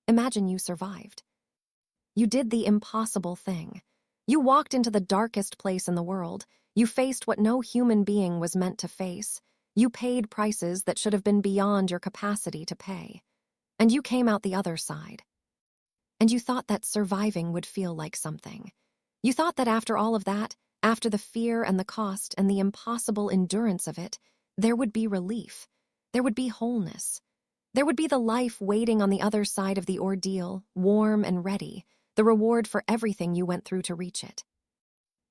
Imagine you survived. You did the impossible thing. You walked into the darkest place in the world. You faced what no human being was meant to face. You paid prices that should have been beyond your capacity to pay. And you came out the other side. And you thought that surviving would feel like something. You thought that after all of that, after the fear and the cost and the impossible endurance of it, there would be relief. There would be wholeness. There would be the life waiting on the other side of the ordeal, warm and ready, the reward for everything you went through to reach it.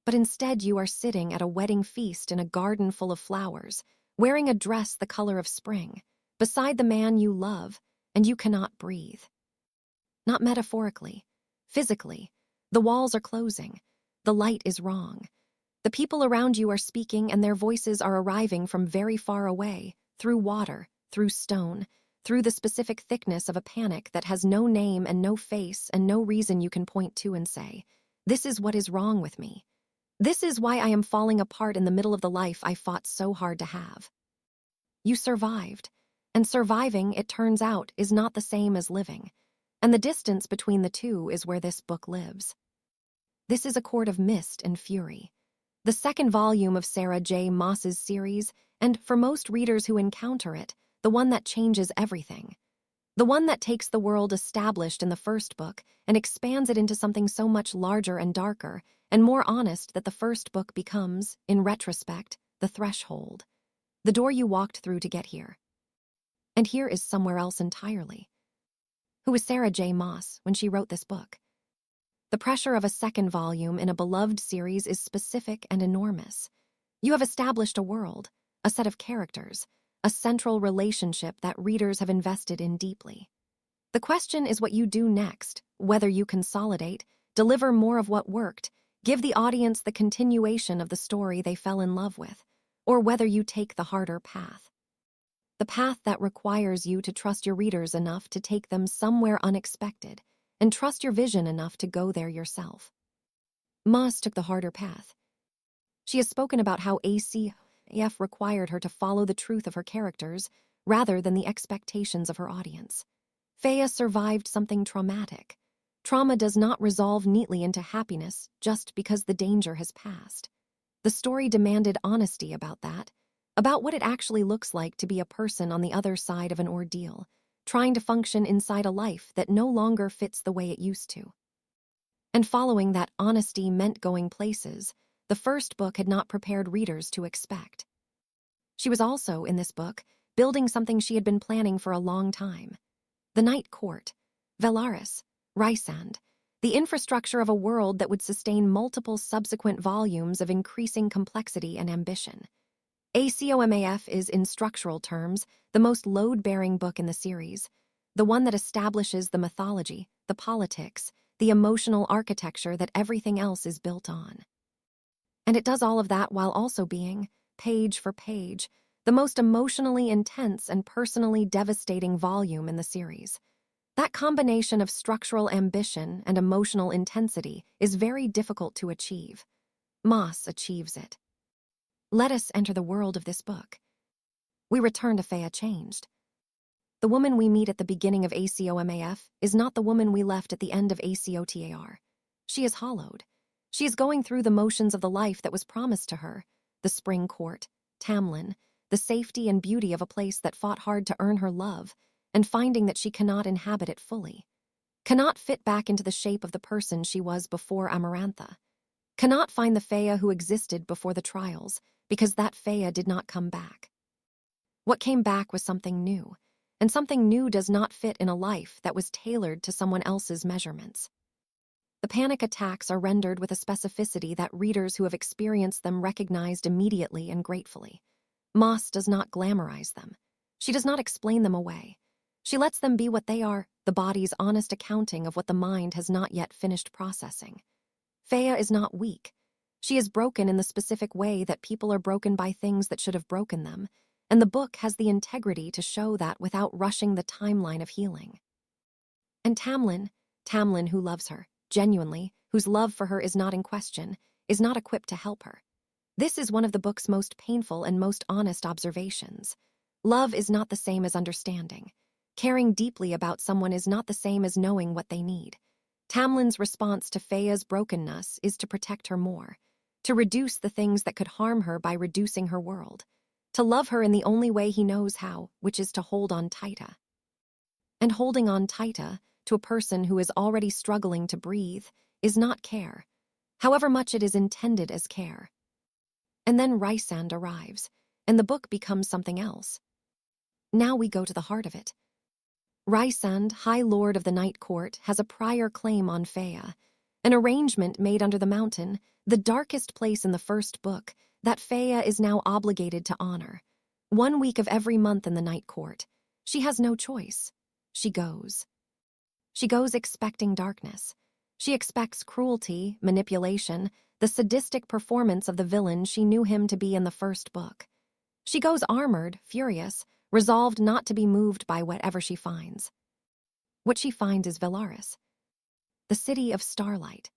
But instead you are sitting at a wedding feast in a garden full of flowers, wearing a dress the color of spring, beside the man you love, and you cannot breathe. Not metaphorically, physically. The walls are closing. The light is wrong. The people around you are speaking and their voices are arriving from very far away, through water, through stone, through the specific thickness of a panic that has no name and no face and no reason you can point to and say, "This is what is wrong with me. This is why I am falling apart in the middle of the life I fought so hard to have." You survived, and surviving, it turns out, is not the same as living, and the distance between the two is where this book lives. This is A Court of Mist and Fury, the second volume of Sarah J. Maas's series, and for most readers who encounter it, the one that changes everything. The one that takes the world established in the first book and expands it into something so much larger and darker and more honest that the first book becomes, in retrospect, the threshold, the door you walked through to get here. And here is somewhere else entirely. Who was Sarah J. Maas when she wrote this book? The pressure of a second volume in a beloved series is specific and enormous. You have established a world, a set of characters, a central relationship that readers have invested in deeply. The question is what you do next, whether you consolidate, deliver more of what worked, give the audience the continuation of the story they fell in love with, or whether you take the harder path. The path that requires you to trust your readers enough to take them somewhere unexpected, and trust your vision enough to go there yourself. Maas took the harder path. She has spoken about how ACF required her to follow the truth of her characters rather than the expectations of her audience. Feyre survived something traumatic. Trauma does not resolve neatly into happiness just because the danger has passed. The story demanded honesty about that, about what it actually looks like to be a person on the other side of an ordeal, trying to function inside a life that no longer fits the way it used to. And following that honesty meant going places the first book had not prepared readers to expect. She was also, in this book, building something she had been planning for a long time. The Night Court, Velaris, Rhysand, the infrastructure of a world that would sustain multiple subsequent volumes of increasing complexity and ambition. ACOMAF is, in structural terms, the most load-bearing book in the series, the one that establishes the mythology, the politics, the emotional architecture that everything else is built on. And it does all of that while also being, page for page, the most emotionally intense and personally devastating volume in the series. That combination of structural ambition and emotional intensity is very difficult to achieve. Maas achieves it. Let us enter the world of this book. We return to Feyre changed. The woman we meet at the beginning of ACOMAF is not the woman we left at the end of ACOTAR. She is hollowed. She is going through the motions of the life that was promised to her, the spring court, Tamlin, the safety and beauty of a place that fought hard to earn her love, and finding that she cannot inhabit it fully, cannot fit back into the shape of the person she was before Amarantha, cannot find the Feyre who existed before the trials, because that Feyre did not come back. What came back was something new, and something new does not fit in a life that was tailored to someone else's measurements. The panic attacks are rendered with a specificity that readers who have experienced them recognized immediately and gratefully. Maas does not glamorize them. She does not explain them away. She lets them be what they are, the body's honest accounting of what the mind has not yet finished processing. Feyre is not weak. She is broken in the specific way that people are broken by things that should have broken them, and the book has the integrity to show that without rushing the timeline of healing. And Tamlin who loves her, genuinely, whose love for her is not in question, is not equipped to help her. This is one of the book's most painful and most honest observations. Love is not the same as understanding. Caring deeply about someone is not the same as knowing what they need. Tamlin's response to Feya's brokenness is to protect her more, to reduce the things that could harm her by reducing her world, to love her in the only way he knows how, which is to hold on tighter. And holding on tighter to a person who is already struggling to breathe is not care, however much it is intended as care. And then Rysand arrives, and the book becomes something else. Now we go to the heart of it. Rysand, High Lord of the Night Court, has a prior claim on Feya, an arrangement made under the mountain, the darkest place in the first book, that Feya is now obligated to honor. 1 week of every month in the Night Court. She has no choice. She goes. She goes expecting darkness. She expects cruelty, manipulation, the sadistic performance of the villain she knew him to be in the first book. She goes armored, furious, resolved not to be moved by whatever she finds. What she finds is Velaris, the city of starlight,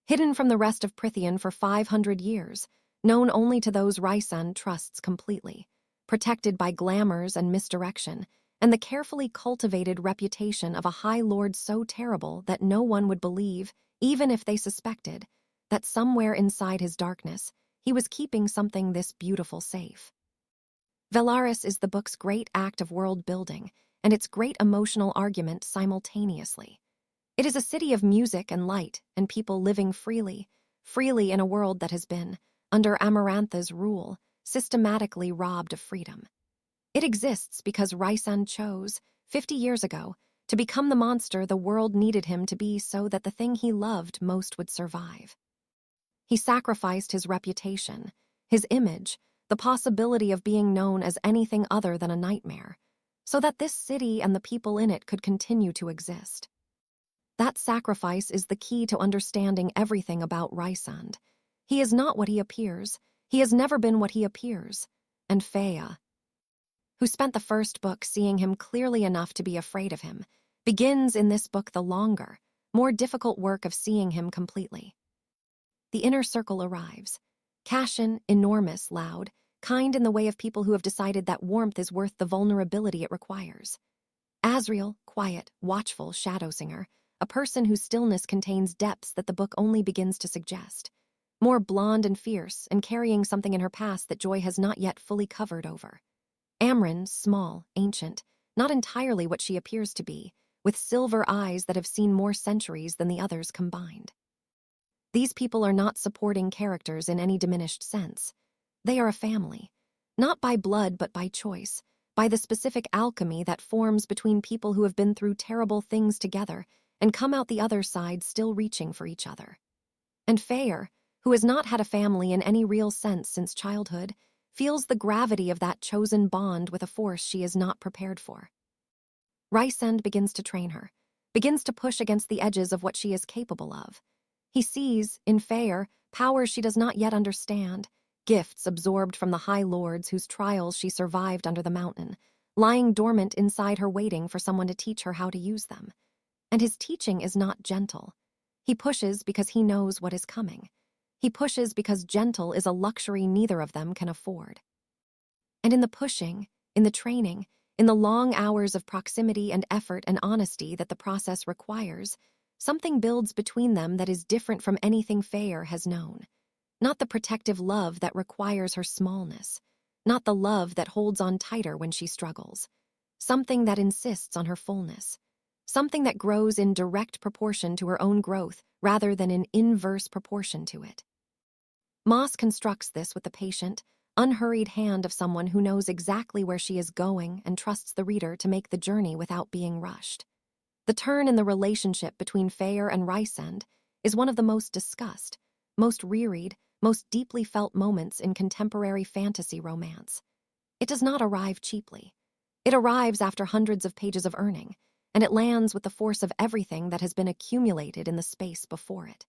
hidden from the rest of Prythian for 500 years, known only to those Rysand trusts completely, protected by glamours and misdirection, and the carefully cultivated reputation of a High Lord so terrible that no one would believe, even if they suspected, that somewhere inside his darkness, he was keeping something this beautiful safe. Velaris is the book's great act of world building and its great emotional argument simultaneously. It is a city of music and light and people living freely in a world that has been, under Amarantha's rule, systematically robbed of freedom. It exists because Rysand chose, 50 years ago, to become the monster the world needed him to be so that the thing he loved most would survive. He sacrificed his reputation, his image, the possibility of being known as anything other than a nightmare, so that this city and the people in it could continue to exist. That sacrifice is the key to understanding everything about Rysand. He is not what he appears. He has never been what he appears. And Feya, who spent the first book seeing him clearly enough to be afraid of him, begins in this book the longer, more difficult work of seeing him completely. The inner circle arrives. Cashin, enormous, loud, kind in the way of people who have decided that warmth is worth the vulnerability it requires. Asriel, quiet, watchful, shadow singer, a person whose stillness contains depths that the book only begins to suggest. More blonde and fierce, and carrying something in her past that Joy has not yet fully covered over. Amren, small, ancient, not entirely what she appears to be, with silver eyes that have seen more centuries than the others combined. These people are not supporting characters in any diminished sense. They are a family, not by blood but by choice, by the specific alchemy that forms between people who have been through terrible things together and come out the other side still reaching for each other. And Feyer, who has not had a family in any real sense since childhood, feels the gravity of that chosen bond with a force she is not prepared for. Rysand begins to train her, begins to push against the edges of what she is capable of. He sees, in Feyer, powers she does not yet understand, gifts absorbed from the High Lords whose trials she survived under the mountain, lying dormant inside her waiting for someone to teach her how to use them. And his teaching is not gentle. He pushes because he knows what is coming. He pushes because gentle is a luxury neither of them can afford. And in the pushing, in the training, in the long hours of proximity and effort and honesty that the process requires, something builds between them that is different from anything Feyer has known. Not the protective love that requires her smallness, not the love that holds on tighter when she struggles. Something that insists on her fullness. Something that grows in direct proportion to her own growth rather than in inverse proportion to it. Moss constructs this with the patient, unhurried hand of someone who knows exactly where she is going and trusts the reader to make the journey without being rushed. The turn in the relationship between Feyer and Rysand is one of the most discussed, most reread, most deeply felt moments in contemporary fantasy romance. It does not arrive cheaply. It arrives after hundreds of pages of earning, and it lands with the force of everything that has been accumulated in the space before it.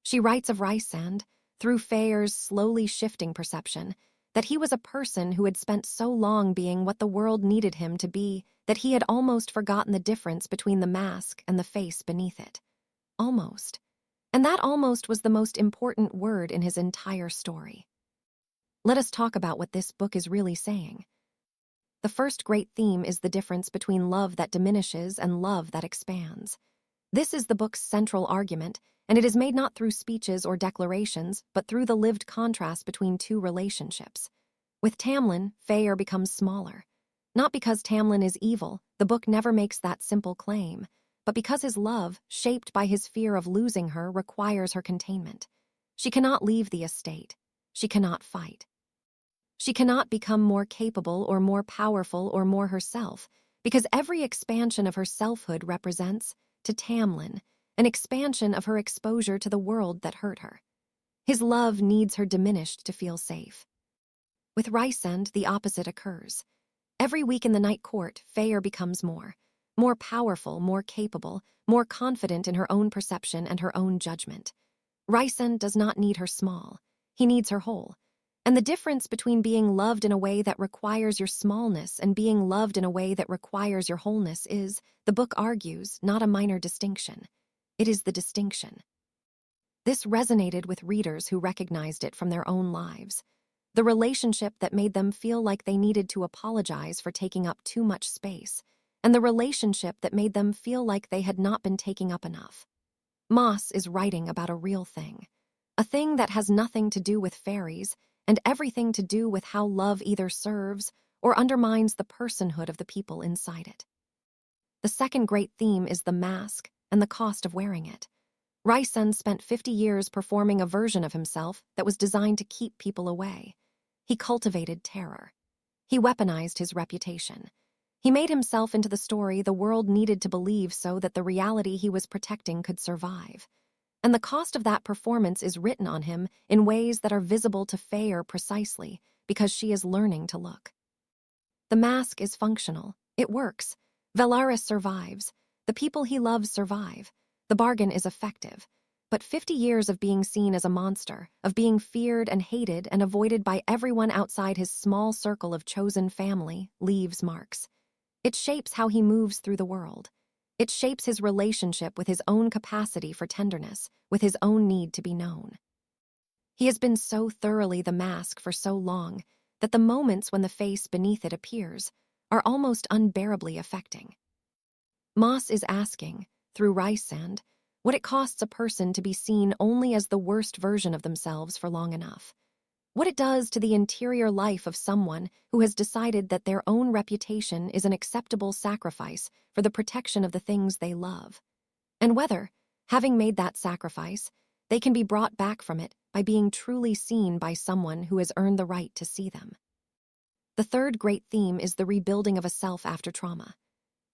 She writes of Rysand, through Feyer's slowly shifting perception, that he was a person who had spent so long being what the world needed him to be that he had almost forgotten the difference between the mask and the face beneath it. Almost. And that almost was the most important word in his entire story. Let us talk about what this book is really saying. The first great theme is the difference between love that diminishes and love that expands. This is the book's central argument, and it is made not through speeches or declarations, but through the lived contrast between two relationships. With Tamlin, Fëanor becomes smaller. Not because Tamlin is evil, the book never makes that simple claim, but because his love, shaped by his fear of losing her, requires her containment. She cannot leave the estate. She cannot fight. She cannot become more capable or more powerful or more herself, because every expansion of her selfhood represents, to Tamlin, an expansion of her exposure to the world that hurt her. His love needs her diminished to feel safe. With Rysand, the opposite occurs. Every week in the Night Court, Fëanor becomes more powerful, more capable, more confident in her own perception and her own judgment. Rysand does not need her small. He needs her whole. And the difference between being loved in a way that requires your smallness and being loved in a way that requires your wholeness is, the book argues, not a minor distinction. It is the distinction. This resonated with readers who recognized it from their own lives. The relationship that made them feel like they needed to apologize for taking up too much space, and the relationship that made them feel like they had not been taking up enough. Moss is writing about a real thing. A thing that has nothing to do with fairies, and everything to do with how love either serves or undermines the personhood of the people inside it. The second great theme is the mask and the cost of wearing it. Rysand spent 50 years performing a version of himself that was designed to keep people away. He cultivated terror. He weaponized his reputation. He made himself into the story the world needed to believe so that the reality he was protecting could survive. And the cost of that performance is written on him in ways that are visible to Fëanor precisely because she is learning to look. The mask is functional. It works. Velaris survives. The people he loves survive. The bargain is effective. But 50 years of being seen as a monster, of being feared and hated and avoided by everyone outside his small circle of chosen family, leaves marks. It shapes how he moves through the world. It shapes his relationship with his own capacity for tenderness, with his own need to be known. He has been so thoroughly the mask for so long that the moments when the face beneath it appears are almost unbearably affecting. Moss is asking, through Rysand, what it costs a person to be seen only as the worst version of themselves for long enough. What it does to the interior life of someone who has decided that their own reputation is an acceptable sacrifice for the protection of the things they love. And whether, having made that sacrifice, they can be brought back from it by being truly seen by someone who has earned the right to see them. The third great theme is the rebuilding of a self after trauma.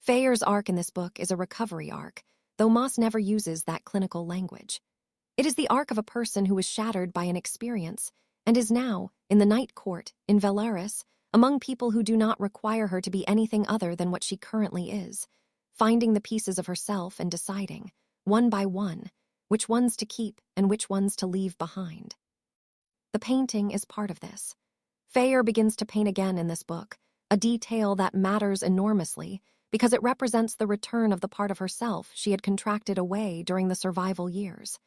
Fëanor's arc in this book is a recovery arc, though Moss never uses that clinical language. It is the arc of a person who was shattered by an experience and is now, in the Night Court, in Velaris, among people who do not require her to be anything other than what she currently is, finding the pieces of herself and deciding, one by one, which ones to keep and which ones to leave behind. The painting is part of this. Fëanor begins to paint again in this book, a detail that matters enormously because it represents the return of the part of herself she had contracted away during the survival years.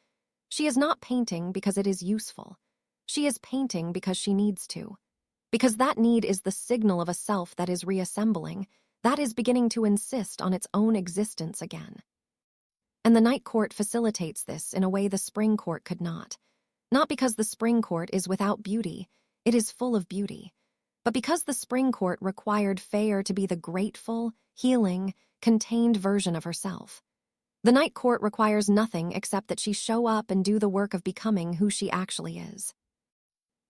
She is not painting because it is useful. She is painting because she needs to. Because that need is the signal of a self that is reassembling, that is beginning to insist on its own existence again. And the Night Court facilitates this in a way the Spring Court could not. Not because the Spring Court is without beauty, it is full of beauty, but because the Spring Court required Fëanor to be the grateful, healing, contained version of herself. The Night Court requires nothing except that she show up and do the work of becoming who she actually is.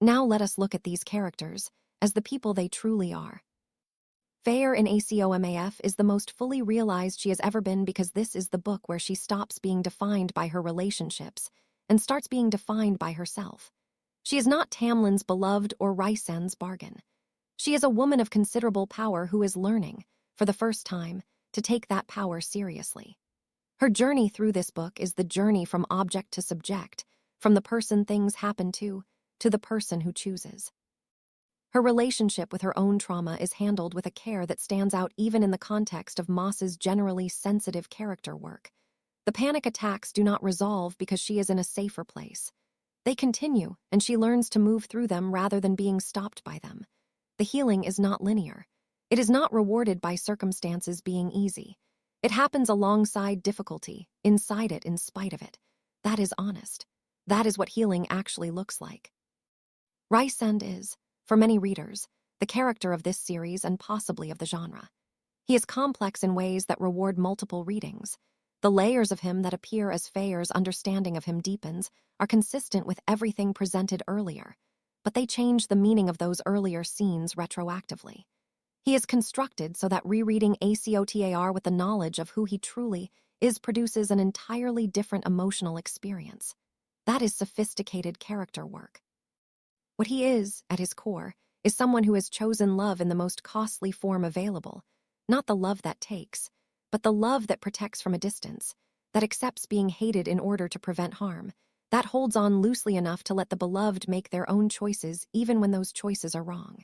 Now let us look at these characters as the people they truly are. Fëanor in ACOMAF is the most fully realized she has ever been because this is the book where she stops being defined by her relationships and starts being defined by herself. She is not Tamlin's beloved or Rysand's bargain. She is a woman of considerable power who is learning, for the first time, to take that power seriously. Her journey through this book is the journey from object to subject, from the person things happen to the person who chooses. Her relationship with her own trauma is handled with a care that stands out even in the context of Moss's generally sensitive character work. The panic attacks do not resolve because she is in a safer place. They continue, and she learns to move through them rather than being stopped by them. The healing is not linear. It is not rewarded by circumstances being easy. It happens alongside difficulty, inside it, in spite of it. That is honest. That is what healing actually looks like. Rysand is, for many readers, the character of this series and possibly of the genre. He is complex in ways that reward multiple readings. The layers of him that appear as Feyer's understanding of him deepens are consistent with everything presented earlier, but they change the meaning of those earlier scenes retroactively. He is constructed so that rereading ACOTAR with the knowledge of who he truly is produces an entirely different emotional experience. That is sophisticated character work. What he is, at his core, is someone who has chosen love in the most costly form available, not the love that takes, but the love that protects from a distance, that accepts being hated in order to prevent harm, that holds on loosely enough to let the beloved make their own choices even when those choices are wrong.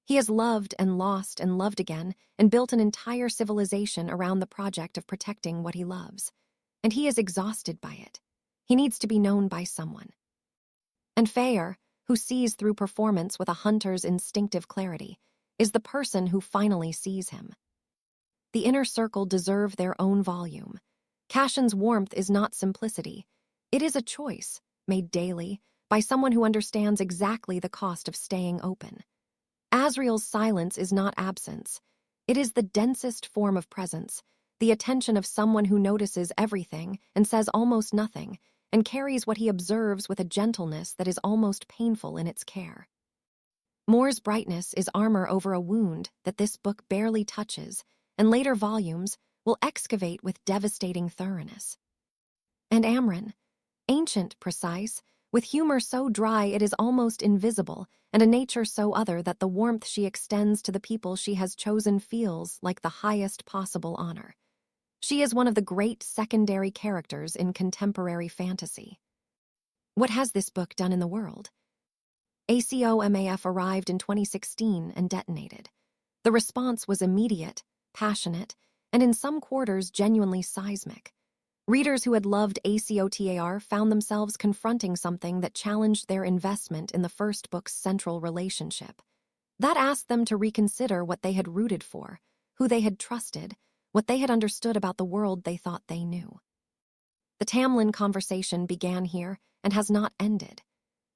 He has loved and loved again and built an entire civilization around the project of protecting what he loves. And he is exhausted by it. He needs to be known by someone. And Feyer, who sees through performance with a hunter's instinctive clarity, is the person who finally sees him. The inner circle deserve their own volume. Cashin's warmth is not simplicity. It is a choice, made daily, by someone who understands exactly the cost of staying open. Asriel's silence is not absence. It is the densest form of presence, the attention of someone who notices everything and says almost nothing, and carries what he observes with a gentleness that is almost painful in its care. More's brightness is armor over a wound that this book barely touches, and later volumes will excavate with devastating thoroughness. And Amren, ancient, precise, with humor so dry it is almost invisible, and a nature so other that the warmth she extends to the people she has chosen feels like the highest possible honor. She is one of the great secondary characters in contemporary fantasy. What has this book done in the world? ACOMAF arrived in 2016 and detonated. The response was immediate, passionate, and in some quarters genuinely seismic. Readers who had loved ACOTAR found themselves confronting something that challenged their investment in the first book's central relationship. That asked them to reconsider what they had rooted for, who they had trusted, what they had understood about the world they thought they knew. The Tamlin conversation began here and has not ended.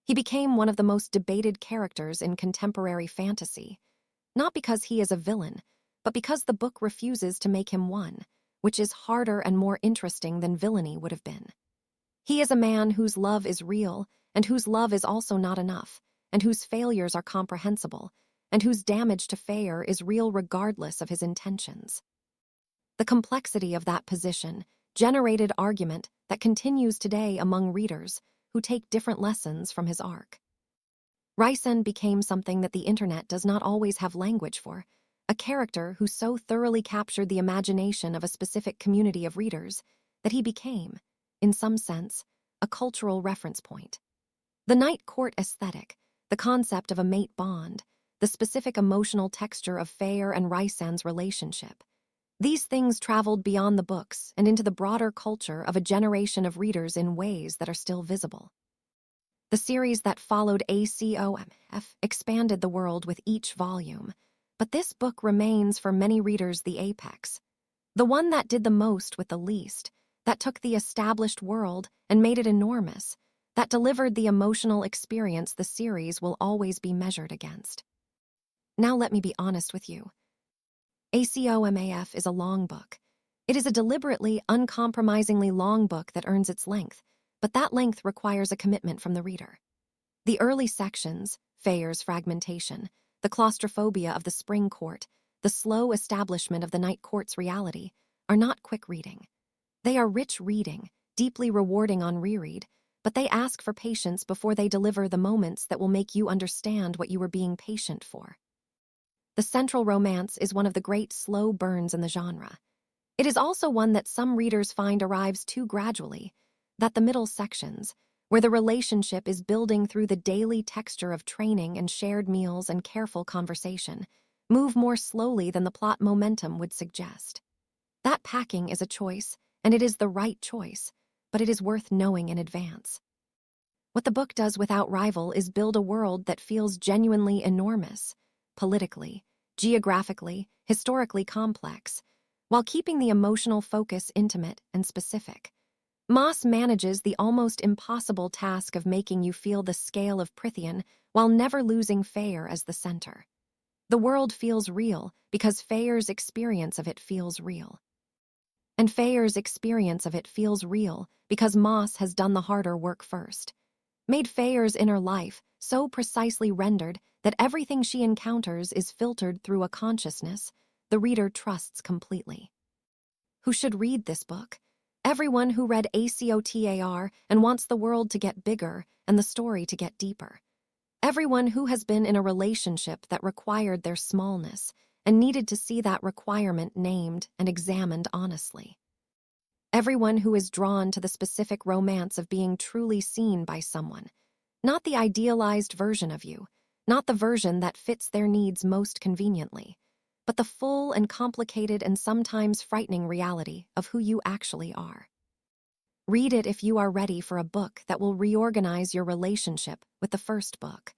He became one of the most debated characters in contemporary fantasy, not because he is a villain, but because the book refuses to make him one, which is harder and more interesting than villainy would have been. He is a man whose love is real, and whose love is also not enough, and whose failures are comprehensible, and whose damage to Feyer is real regardless of his intentions. The complexity of that position generated argument that continues today among readers who take different lessons from his arc. Rysand became something that the internet does not always have language for, a character who so thoroughly captured the imagination of a specific community of readers that he became, in some sense, a cultural reference point. The night court aesthetic, the concept of a mate bond, the specific emotional texture of Feyer and Rysand's relationship, these things traveled beyond the books and into the broader culture of a generation of readers in ways that are still visible. The series that followed ACOMF expanded the world with each volume, but this book remains for many readers the apex, the one that did the most with the least, that took the established world and made it enormous, that delivered the emotional experience the series will always be measured against. Now let me be honest with you. ACOMAF is a long book. It is a deliberately, uncompromisingly long book that earns its length, but that length requires a commitment from the reader. The early sections, Feyer's fragmentation, the claustrophobia of the spring court, the slow establishment of the night court's reality, are not quick reading. They are rich reading, deeply rewarding on reread, but they ask for patience before they deliver the moments that will make you understand what you were being patient for. The central romance is one of the great slow burns in the genre. It is also one that some readers find arrives too gradually, that the middle sections, where the relationship is building through the daily texture of training and shared meals and careful conversation, move more slowly than the plot momentum would suggest. That packing is a choice, and it is the right choice, but it is worth knowing in advance. What the book does without rival is build a world that feels genuinely enormous, politically, geographically, historically complex, while keeping the emotional focus intimate and specific. Moss manages the almost impossible task of making you feel the scale of Prythian while never losing Feyre as the center. The world feels real because Feyre's experience of it feels real. And Feyre's experience of it feels real because Moss has done the harder work first. Made Feyre's inner life so precisely rendered that everything she encounters is filtered through a consciousness the reader trusts completely. Who should read this book? Everyone who read ACOTAR and wants the world to get bigger and the story to get deeper. Everyone who has been in a relationship that required their smallness and needed to see that requirement named and examined honestly. Everyone who is drawn to the specific romance of being truly seen by someone, not the idealized version of you, not the version that fits their needs most conveniently, but the full and complicated and sometimes frightening reality of who you actually are. Read it if you are ready for a book that will reorganize your relationship with the first book.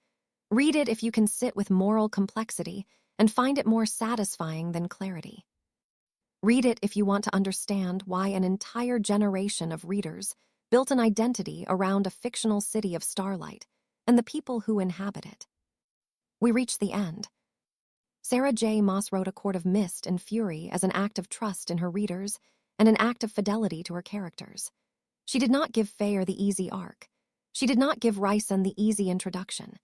Read it if you can sit with moral complexity and find it more satisfying than clarity. Read it if you want to understand why an entire generation of readers built an identity around a fictional city of starlight and the people who inhabit it. We reach the end. Sarah J. Maas wrote A Court of Mist and Fury as an act of trust in her readers and an act of fidelity to her characters. She did not give Feyre the easy arc. She did not give Rhysand the easy introduction.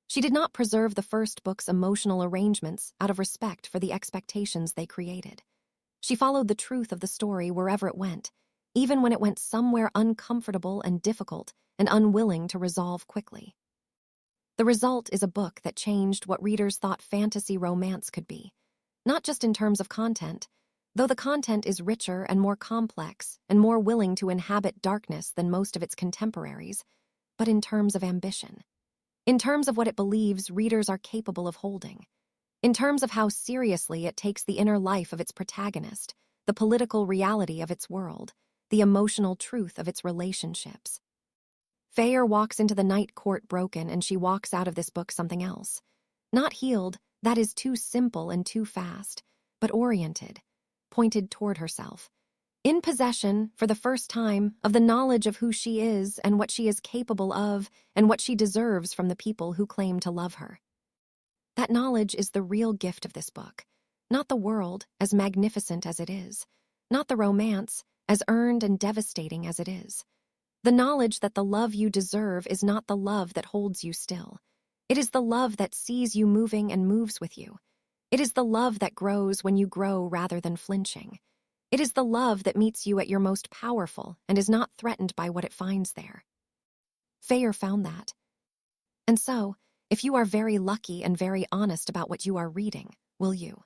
She did not preserve the first book's emotional arrangements out of respect for the expectations they created. She followed the truth of the story wherever it went, even when it went somewhere uncomfortable and difficult and unwilling to resolve quickly. The result is a book that changed what readers thought fantasy romance could be, not just in terms of content, though the content is richer and more complex and more willing to inhabit darkness than most of its contemporaries, but in terms of ambition. In terms of what it believes readers are capable of holding. In terms of how seriously it takes the inner life of its protagonist, the political reality of its world, the emotional truth of its relationships. Feyre walks into the night court broken, and she walks out of this book something else. Not healed, that is too simple and too fast, but oriented, pointed toward herself. In possession, for the first time, of the knowledge of who she is and what she is capable of and what she deserves from the people who claim to love her. That knowledge is the real gift of this book, not the world, as magnificent as it is, not the romance, as earned and devastating as it is. The knowledge that the love you deserve is not the love that holds you still. It is the love that sees you moving and moves with you. It is the love that grows when you grow rather than flinching. It is the love that meets you at your most powerful and is not threatened by what it finds there. Feyre found that. And so, if you are very lucky and very honest about what you are reading, will you?